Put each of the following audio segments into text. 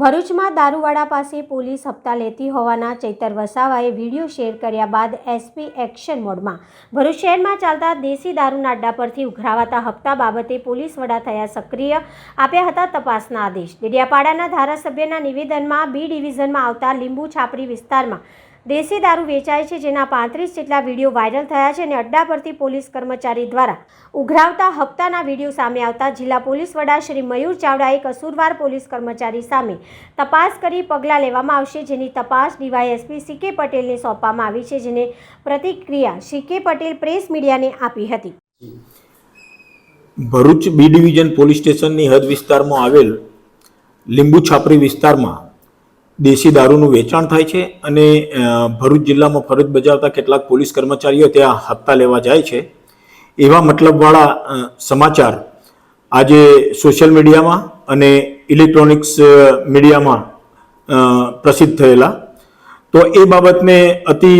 ભરૂચમાં દારૂવાડા પાસે પોલીસ હપ્તા લેતી હોવાના ચૈતર વસાવાએ વિડીયો શેર કર્યા બાદ એસપી એક્શન મોડમાં ભરૂચ શહેરમાં ચાલતા દેશી દારૂના અડ્ડા પરથી ઉઘરાવાતા હપ્તા બાબતે પોલીસ વડા થયા સક્રિય આપ્યા હતા તપાસના આદેશ। ડેડિયાપાડાના ધારાસભ્યના નિવેદનમાં બી ડિવિઝનમાં આવતા લીંબુ છાપરી વિસ્તારમાં દેશી દારૂ વેચાય છે, જેના 35 જેટલા વિડીયો વાયરલ થયા છે અને અડ્ડા પરથી પોલીસ કર્મચારી દ્વારા ઉઘરાવતા હપ્તાના વિડીયો સામે આવતા જિલ્લા પોલીસ વડા શ્રી મયુર ચાવડાએ કસૂરવાર પોલીસ કર્મચારી સામે તપાસ કરી પગલાં લેવામાં આવશે, જેની તપાસ ડીવાયએસપી સીકે પટેલને સોંપવામાં આવી છે, જેને પ્રતિક્રિયા સીકે પટેલ પ્રેસ મીડિયાને આપી હતી। ભરૂચ બી ડિવિઝન પોલીસ સ્ટેશનની હદ વિસ્તારમાં આવેલ લીંબુ છાપરી વિસ્તારમાં દેશી દારૂનું વેચાણ થાય છે અને ભરૂચ જિલ્લામાં ફરજ બજાવતા કેટલાક પોલીસ કર્મચારીઓ ત્યાં હપ્તા લેવા જાય છે। એવા મતલબવાળા સમાચાર આજે સોશિયલ મીડિયામાં અને ઇલેક્ટ્રોનિક્સ મીડિયામાં પ્રસિદ્ધ થયેલા, તો એ બાબતને અતિ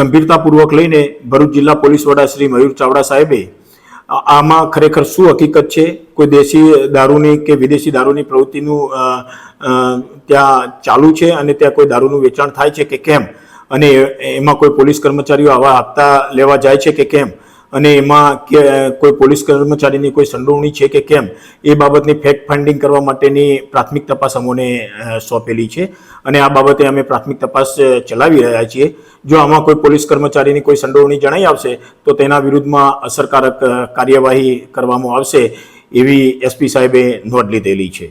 ગંભીરતાપૂર્વક લઈને ભરૂચ જિલ્લા પોલીસ વડા શ્રી મયુર ચાવડા સાહેબે આમાં ખરેખર શું હકીકત છે, કોઈ દેશી દારૂની કે વિદેશી દારૂની પ્રવૃત્તિનું ત્યાં ચાલુ છે અને ત્યાં કોઈ દારૂનું વેચાણ થાય છે કે કેમ, અને એમાં કોઈ પોલીસ કર્મચારીઓ આવા હપ્તા લેવા જાય છે કે કેમ, અને એમાં કોઈ પોલીસ કર્મચારીની કોઈ સંડોવણી છે કે કેમ, એ બાબતની ફેક્ટ ફાઇન્ડિંગ કરવા માટેની પ્રાથમિક તપાસ અમોને સોંપેલી છે અને આ બાબતે અમે પ્રાથમિક તપાસ ચલાવી રહ્યા છીએ। જો આમાં કોઈ પોલીસ કર્મચારીની કોઈ સંડોવણી જણાઈ આવશે તો તેના વિરુદ્ધમાં અસરકારક કાર્યવાહી કરવામાં આવશે એવી એસપી સાહેબે નોંધ લીધેલી છે।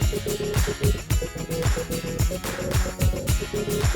છે.